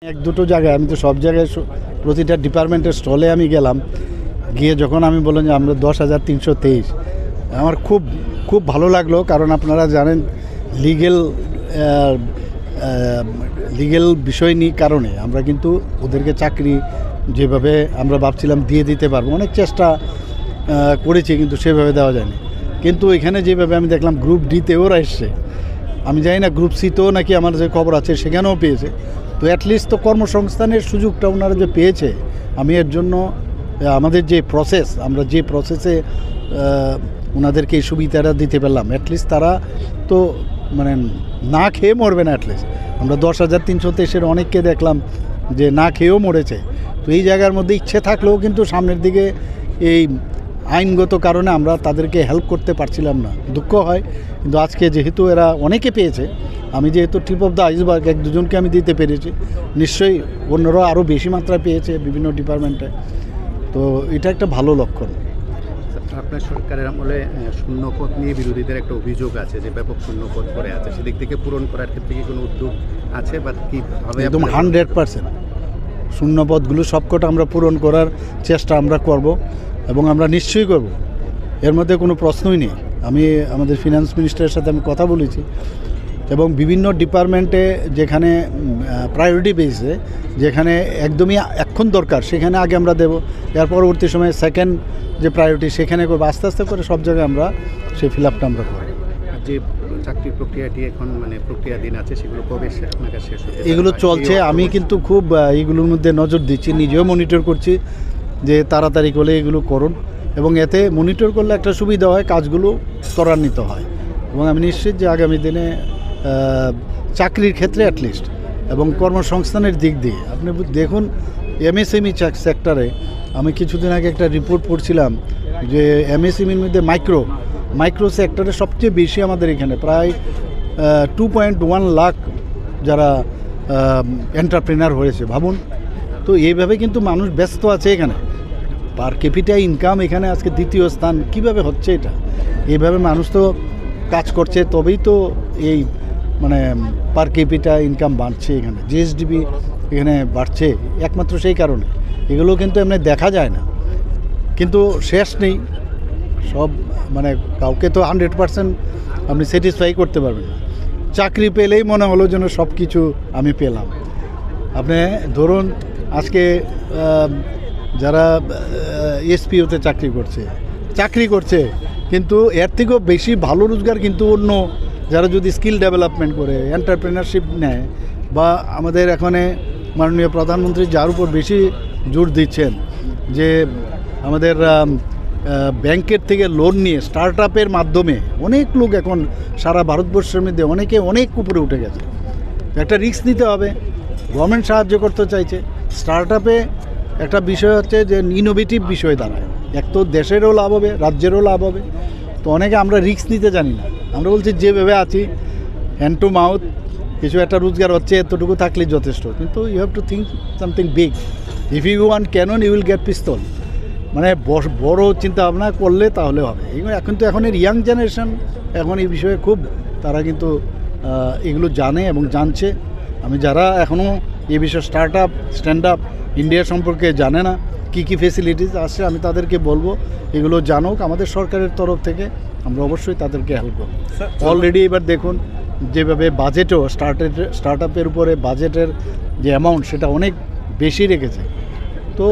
এক দুটো জায়গায় আমি তো সব জায়গায় প্রতিটা ডিপার্টমেন্টের স্টলে আমি গেলাম, গিয়ে যখন আমি বললাম যে আমরা 10,323, আমার খুব খুব ভালো লাগলো। কারণ আপনারা জানেন লিগেল বিষয় নিয়ে কারণে আমরা কিন্তু ওদেরকে চাকরি যেভাবে আমরা ভাবছিলাম দিয়ে দিতে পারবো, অনেক চেষ্টা করেছি কিন্তু সেভাবে দেওয়া যায়নি। কিন্তু এখানে যেভাবে আমি দেখলাম গ্রুপ ডিতে ওরা এসছে, আমি জানি না গ্রুপ সিতেও নাকি আমার যে খবর আছে সেখানেও পেয়েছে। তো অ্যাটলিস্ট তো কর্মসংস্থানের সুযোগটা ওনারা যে পেয়েছে, আমি এর জন্য আমাদের যে প্রসেস, আমরা যে প্রসেসে ওনাদেরকে এই সুবিধাটা দিতে পারলাম, অ্যাটলিস্ট তারা তো মানে না খেয়ে মরবে না। অ্যাটলিস্ট আমরা 10,323-এর অনেককে দেখলাম যে না খেয়েও মরেছে। তো এই জায়গার মধ্যে ইচ্ছে থাকলেও কিন্তু সামনের দিকে এই আইনগত কারণে আমরা তাদেরকে হেল্প করতে পারছিলাম না, দুঃখ হয়। কিন্তু আজকে যেহেতু এরা অনেকে পেয়েছে, আমি যেহেতু ট্রিপ অফ দ্য আইসবার্গ এক দুজনকে আমি দিতে পেরেছি, নিশ্চয়ই অন্যরাও আরও বেশি মাত্রায় পেয়েছে বিভিন্ন ডিপার্টমেন্টে। তো এটা একটা ভালো লক্ষণ। আপনার সরকারের আমলে শূন্যপদ নিয়ে বিরোধীদের একটা অভিযোগ আছে যে ব্যাপক শূন্যপদ পড়ে আছে, সেদিক থেকে পূরণ করার ক্ষেত্রে কি কোনো উদ্যোগ আছে বা কীভাবে? একদম 100% শূন্যপদগুলো সবকটা আমরা পূরণ করার চেষ্টা আমরা করব এবং আমরা নিশ্চয়ই করব, এর মধ্যে কোনো প্রশ্নই নেই। আমি আমাদের ফিনান্স মিনিস্টারের সাথে আমি কথা বলেছি এবং বিভিন্ন ডিপার্টমেন্টে যেখানে প্রায়োরিটি বেসে, যেখানে একদমই এখন দরকার সেখানে আগে আমরা দেব, এর পরবর্তী সময়ে সেকেন্ড যে প্রায়োরিটি সেখানে করবো। আস্তে আস্তে করে সব জায়গায় আমরা সেই ফিল আপটা আমরা করব। যে চাকরির প্রক্রিয়াটি এখন প্রক্রিয়াধীন আছে, সেগুলো কবে শেষ হচ্ছে? এগুলো চলছে। আমি কিন্তু খুব এইগুলোর মধ্যে নজর দিচ্ছি, নিজেও মনিটর করছি যে তাড়াতাড়ি করে এগুলো করুন, এবং এতে মনিটর করলে একটা সুবিধা হয়, কাজগুলো ত্বরান্বিত হয়। এবং আমি নিশ্চিত যে আগামী দিনে চাকরির ক্ষেত্রে অ্যাটলিস্ট এবং কর্মসংস্থানের দিক দিয়ে আপনি দেখুন, এমএসএমই সেক্টরে আমি কিছুদিন আগে একটা রিপোর্ট পড়ছিলাম যে এমএসএমইর মধ্যে মাইক্রো সেক্টরে সবচেয়ে বেশি আমাদের এখানে প্রায় 2.1 লাখ যারা এন্টারপ্রেনার হয়েছে, ভাবুন। তো এইভাবে কিন্তু মানুষ ব্যস্ত আছে এখানে, পার ক্যাপিটা ইনকাম এখানে আজকে দ্বিতীয় স্থান। কিভাবে হচ্ছে এটা? এইভাবে মানুষ তো কাজ করছে, তবেই তো এই মানে পার ক্যাপিটা ইনকাম বাড়ছে, এখানে জিএসডিপি এখানে বাড়ছে একমাত্র সেই কারণে। এগুলো কিন্তু এমনি দেখা যায় না, কিন্তু শেষ নেই সব, মানে কাউকে তো 100% আপনি স্যাটিসফাই করতে পারবেন না। চাকরি পেলেই মনে হলো যেন সব কিছু আমি পেলাম। আপনি ধরুন আজকে যারা এসপিওতে চাকরি করছে, কিন্তু এর থেকেও বেশি ভালো রোজগার কিন্তু অন্য যারা যদি স্কিল ডেভেলপমেন্ট করে এন্টারপ্রেনারশিপ নেয়, বা আমাদের এখানে মাননীয় প্রধানমন্ত্রী যার উপর বেশি জোর দিচ্ছেন যে আমাদের ব্যাংকের থেকে লোন নিয়ে স্টার্ট আপের মাধ্যমে অনেক লোক এখন সারা ভারতবর্ষের মধ্যে অনেক উপরে উঠে গেছে। একটা রিস্ক নিতে হবে, গভর্নমেন্ট সাহায্য করতে চাইছে। স্টার্ট আপে একটা বিষয় হচ্ছে যে ইনোভেটিভ বিষয় দাঁড়ায়, এক তো দেশেরও লাভ হবে, রাজ্যেরও লাভ হবে। তো অনেকে আমরা রিস্ক নিতে জানি না, আমরা বলছি যেভাবে আছি হ্যান্ড টু মাউথ কিছু একটা রোজগার হচ্ছে, এতটুকু থাকলেই যথেষ্ট। কিন্তু you have to think something big. If you want cannon you will get pistol. মানে বড় চিন্তা ভাবনা করলে তাহলে হবে। এখনের ইয়াং জেনারেশন এখন এই বিষয়ে খুব, তারা কিন্তু এগুলো জানে এবং জানছে। আমি যারা এখনও এই বিষয়ে স্ট্যান্ড আপ ইন্ডিয়া সম্পর্কে জানে না, কি ফেসিলিটিস আসছে, আমি তাদেরকে বলবো এগুলো জানুক। আমাদের সরকারের তরফ থেকে আমরা অবশ্যই তাদেরকে হেল্প করব। অলরেডি এবার দেখুন যেভাবে বাজেটও স্টার্ট আপের উপরে বাজেটের যে অ্যামাউন্ট সেটা অনেক বেশি রেখেছে। তো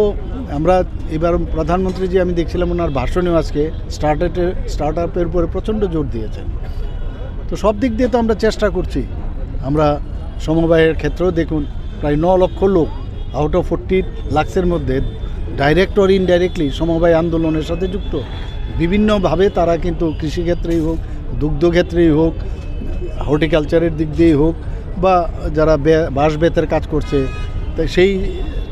আমরা এবার প্রধানমন্ত্রী যে আমি দেখছিলাম ওনার ভাষণেও আজকে স্টার্ট আপের উপরে প্রচণ্ড জোর দিয়েছেন। তো সব দিক দিয়ে তো আমরা চেষ্টা করছি। আমরা সমবায়ের ক্ষেত্রেও দেখুন প্রায় 9 লক্ষ লোক আউট অফ 40 লাখের মধ্যে ডাইরেক্ট অর ইনডাইরেক্টলি সমবায় আন্দোলনের সাথে যুক্ত। বিভিন্নভাবে তারা কিন্তু কৃষিক্ষেত্রেই হোক, দুগ্ধক্ষেত্রেই হোক, হর্টিকালচারের দিক দিয়েই হোক, বা যারা বাঁশ বেতের কাজ করছে, তাই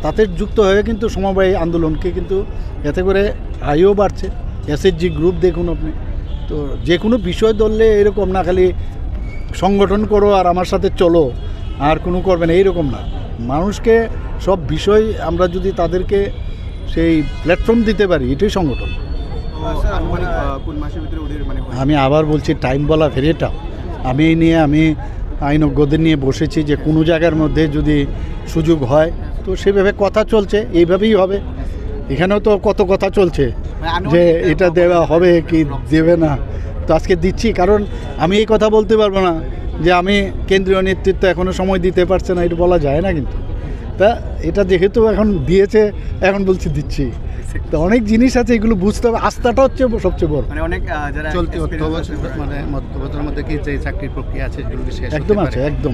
তাতে যুক্ত হয়ে কিন্তু সমবায় আন্দোলনকে কিন্তু এতে করে আয়ও বাড়ছে। এসএইচজি গ্রুপ দেখুন আপনি, তো যে কোনো বিষয় ধরলে এরকম না খালি সংগঠন করো আর আমার সাথে চলো আর কোনো করবে না, এইরকম না। মানুষকে সব বিষয় আমরা যদি তাদেরকে সেই প্ল্যাটফর্ম দিতে পারি, এটাই সংগঠন। আমি আবার বলছি, টাইম বলা ভেরি টাফ। আমি এই নিয়ে আইনজ্ঞদের নিয়ে বসেছি যে কোনো জায়গার মধ্যে যদি সুযোগ হয় তো সেভাবে কথা চলছে, এইভাবেই হবে। এখানেও তো কত কথা চলছে যে এটা দেওয়া হবে কি দেবে না, তো আজকে দিচ্ছি। কারণ আমি এই কথা বলতে পারবো না যে আমি কেন্দ্রীয় নেতৃত্ব এখনও সময় দিতে পারছে না, এটা বলা যায় না। কিন্তু তা এটা যেহেতু এখন দিয়েছে, এখন বলছি দিচ্ছি। তো অনেক জিনিস আছে, এগুলো বুঝতে হবে। আস্থাটা হচ্ছে সবচেয়ে বড়। মানে অনেক যারা চলতি experience আছে, মানে মধ্যবর্তীর মধ্যে কি যে চাকরির প্রক্রিয়া আছে সেগুলো কি শেষ হতে একদম পারে? আছে, একদম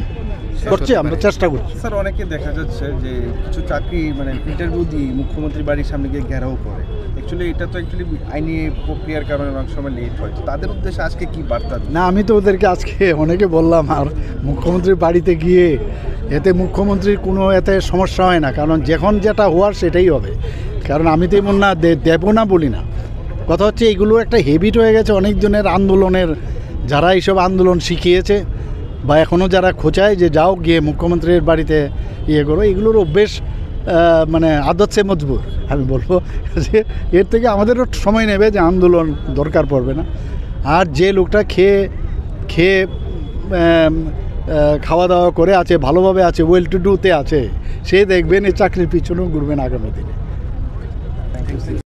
করছি, আমরা চেষ্টা করছি। স্যার অনেকে দেখা যাচ্ছে যে কিছু চাকরি মানে ইন্টারভিউ দিয়ে মুখ্যমন্ত্রী বাড়ির সামনে গিয়ে ঘেরাও করে। অ্যাকচুয়ালি এটা তো অ্যাকচুয়ালি আইনি প্রক্রিয়ার কারণে অনেক সময় লেট হয়। তো তাদের উদ্দেশ্যে আজকে কি বার্তা দিন? না, আমি তো ওদেরকে আজকে অনেকে বললাম, আর মুখ্যমন্ত্রীর বাড়িতে গিয়ে এতে মুখ্যমন্ত্রীর কোনো এতে সমস্যা হয় না, কারণ যখন যেটা হওয়ার সেটাই হবে। কারণ আমি তো এমন না দেবো না বলি না। কথা হচ্ছে এইগুলো একটা হ্যাবিট হয়ে গেছে অনেকজনের আন্দোলনের, যারা এইসব আন্দোলন শিখিয়েছে বা এখনও যারা খোঁচায় যে যাও গিয়ে মুখ্যমন্ত্রীর বাড়িতে ইয়ে করো, এগুলোর অভ্যেস মানে আদত সে মজবুর। আমি বলবো যে এর থেকে আমাদেরও সময় নেবে, যে আন্দোলন দরকার পড়বে না। আর যে লোকটা খেয়ে খাওয়া দাওয়া করে আছে, ভালোভাবে আছে, ওয়েল টু ডুতে আছে, সে দেখবেন এই চাকরির পিছনেও ঘুরবেন আগামী দিনে।